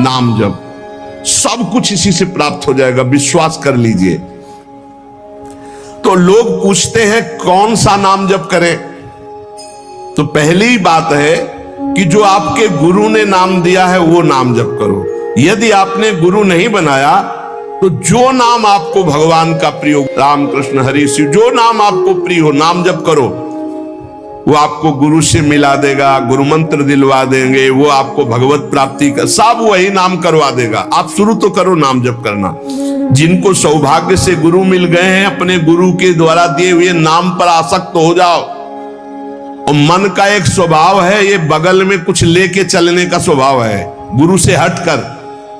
नाम जप, सब कुछ इसी से प्राप्त हो जाएगा, विश्वास कर लीजिए। तो लोग पूछते हैं कौन सा नाम जप करें, तो पहली बात है कि जो आपके गुरु ने नाम दिया है वो नाम जप करो। यदि आपने गुरु नहीं बनाया तो जो नाम आपको भगवान का प्रिय हो, राम कृष्ण हरि शिव, जो नाम आपको प्रिय हो नाम जप करो। वो आपको गुरु से मिला देगा, गुरु मंत्र दिलवा देंगे, वो आपको भगवत प्राप्ति का सब वही नाम करवा देगा। आप शुरू तो करो नाम जप करना। जिनको सौभाग्य से गुरु मिल गए हैं, अपने गुरु के द्वारा दिए हुए नाम पर आसक्त हो जाओ। और मन का एक स्वभाव है, ये बगल में कुछ लेके चलने का स्वभाव है, गुरु से हटकर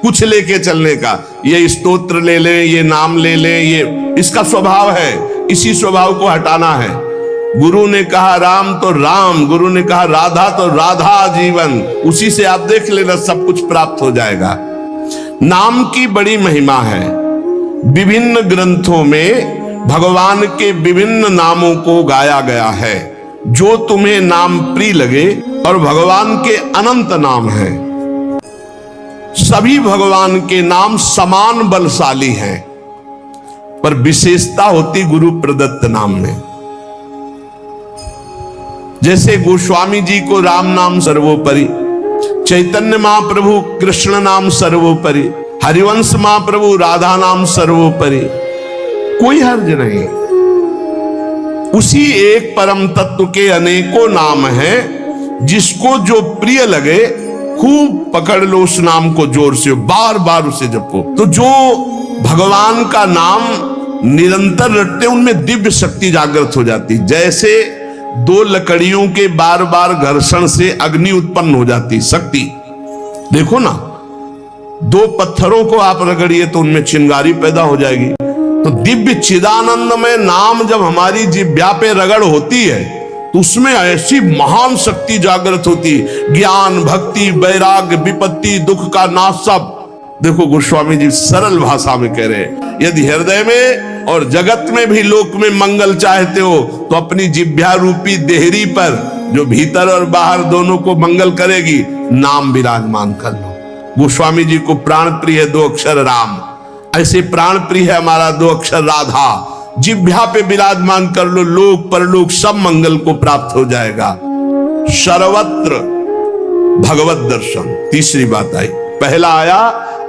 कुछ लेके चलने का। ये स्तोत्र ले लें, ये नाम ले लें, ये इसका स्वभाव है। इसी स्वभाव को हटाना है। गुरु ने कहा राम तो राम, गुरु ने कहा राधा तो राधा जीवन, उसी से आप देख लेना सब कुछ प्राप्त हो जाएगा। नाम की बड़ी महिमा है। विभिन्न ग्रंथों में भगवान के विभिन्न नामों को गाया गया है। जो तुम्हें नाम प्रिय लगे, और भगवान के अनंत नाम हैं। सभी भगवान के नाम समान बलशाली हैं, पर विशेषता होती गुरु प्रदत्त नाम में। जैसे गोस्वामी जी को राम नाम सर्वोपरि, चैतन्य महाप्रभु कृष्ण नाम सर्वोपरि, हरिवंश महाप्रभु राधा नाम सर्वोपरि, कोई हर्ज नहीं। उसी एक परम तत्व के अनेकों नाम हैं, जिसको जो प्रिय लगे खूब पकड़ लो उस नाम को, जोर से बार बार उसे जपो। तो जो भगवान का नाम निरंतर रटते उनमें दिव्य शक्ति जागृत हो जाती। जैसे दो लकड़ियों के बार बार घर्षण से अग्नि उत्पन्न हो जाती शक्ति। देखो ना, दो पत्थरों को आप रगड़िए तो उनमें चिंगारी पैदा हो जाएगी। तो दिव्य चिदानंद में नाम जब हमारी जिह्वा पे रगड़ होती है तो उसमें ऐसी महान शक्ति जागृत होती। ज्ञान, भक्ति, वैराग्य, विपत्ति, दुख का नाश सब। देखो गोस्वामी जी सरल भाषा में कह रहे हैं, यदि हृदय में और जगत में भी लोक में मंगल चाहते हो तो अपनी जिह्वा रूपी देहरी पर, जो भीतर और बाहर दोनों को मंगल करेगी, नाम विराजमान कर लो। गोस्वामी जी को प्राण प्रिय है 2 अक्षर राम, ऐसे प्राण प्रिय है हमारा 2 अक्षर राधा। जिह्वा पे विराजमान कर लो, लोक परलोक सब मंगल को प्राप्त हो जाएगा। सर्वत्र भगवत दर्शन। तीसरी बात आई, पहला आया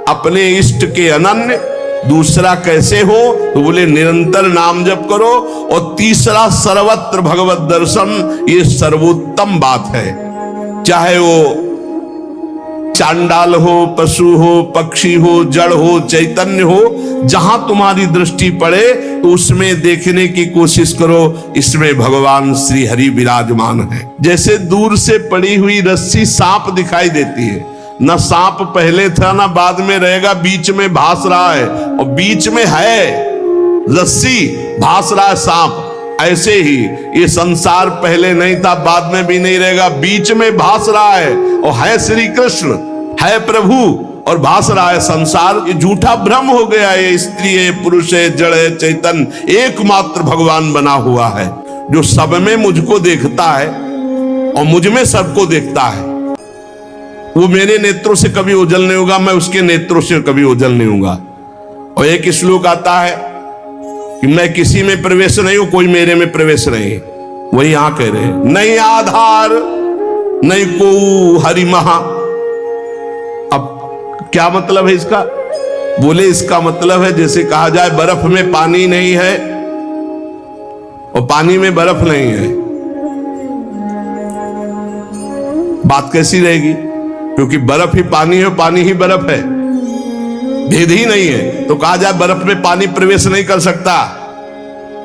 अपने इष्ट के अनन्य, दूसरा कैसे हो तो बोले निरंतर नाम जप करो, और तीसरा सर्वत्र भगवत दर्शन। ये सर्वोत्तम बात है। चाहे वो चांडाल हो, पशु हो, पक्षी हो, जड़ हो, चैतन्य हो, जहां तुम्हारी दृष्टि पड़े तो उसमें देखने की कोशिश करो, इसमें भगवान श्री हरि विराजमान है। जैसे दूर से पड़ी हुई रस्सी सांप दिखाई देती है, न सांप पहले था ना बाद में रहेगा, बीच में भास रहा है, और बीच में है रस्सी, भास रहा है सांप। ऐसे ही ये संसार पहले नहीं था, बाद में भी नहीं रहेगा, बीच में भास रहा है, और है श्री कृष्ण, है प्रभु, और भास रहा है संसार। ये झूठा भ्रम हो गया है। ये स्त्री है, पुरुष है, जड़ है, चैतन्य एकमात्र भगवान बना हुआ है, जो सब में मुझको देखता है और मुझ में सबको देखता है। वो मेरे नेत्रों से कभी ओझल नहीं होगा, मैं उसके नेत्रों से कभी ओझल नहीं होगा। और एक श्लोक आता है कि मैं किसी में प्रवेश नहीं हूं, कोई मेरे में प्रवेश नहीं। वही यहां कह रहे हैं, नहीं आधार नहीं को हरि महा। अब क्या मतलब है इसका? बोले इसका मतलब है जैसे कहा जाए बर्फ में पानी नहीं है और पानी में बर्फ नहीं है, बात कैसी रहेगी? क्योंकि बर्फ ही पानी है, पानी ही बर्फ है, भेद ही नहीं है। तो कहा जाए बर्फ में पानी प्रवेश नहीं कर सकता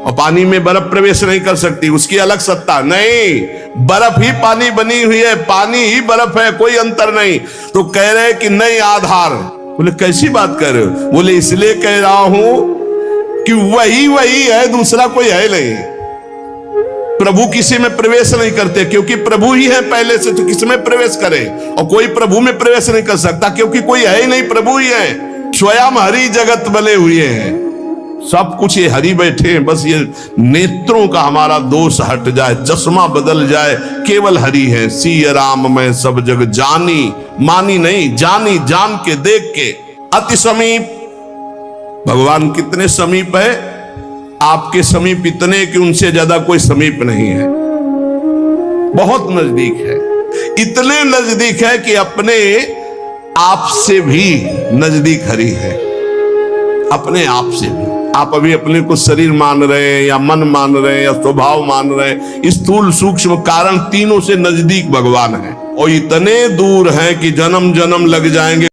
और पानी में बर्फ प्रवेश नहीं कर सकती, उसकी अलग सत्ता नहीं। बर्फ ही पानी बनी हुई है, पानी ही बर्फ है, कोई अंतर नहीं। तो कह रहे कि नहीं आधार। बोले कैसी बात कर रहे हो? बोले इसलिए कह रहा हूं कि वही है, दूसरा कोई है नहीं। प्रभु किसी में प्रवेश नहीं करते क्योंकि प्रभु ही है पहले से, तो किस में प्रवेश करे? और कोई प्रभु में प्रवेश नहीं कर सकता क्योंकि कोई है ही नहीं, प्रभु ही है। स्वयं हरि जगत बने हुए हैं, सब कुछ ये हरि बैठे हैं, बस ये नेत्रों का हमारा दोष हट जाए, चश्मा बदल जाए, केवल हरि है। सिय राम मैं सब जग जानी, मानी नहीं जानी, जान के देख के। अति समीप, भगवान कितने समीप है, आपके समीप इतने कि उनसे ज्यादा कोई समीप नहीं है, बहुत नजदीक है। इतने नजदीक है कि अपने आप से भी नजदीक हरि है, अपने आप से भी। आप अभी अपने को शरीर मान रहे हैं या मन मान रहे हैं या स्वभाव मान रहे हैं, स्थूल सूक्ष्म कारण तीनों से नजदीक भगवान है, और इतने दूर हैं कि जन्म जन्म लग जाएंगे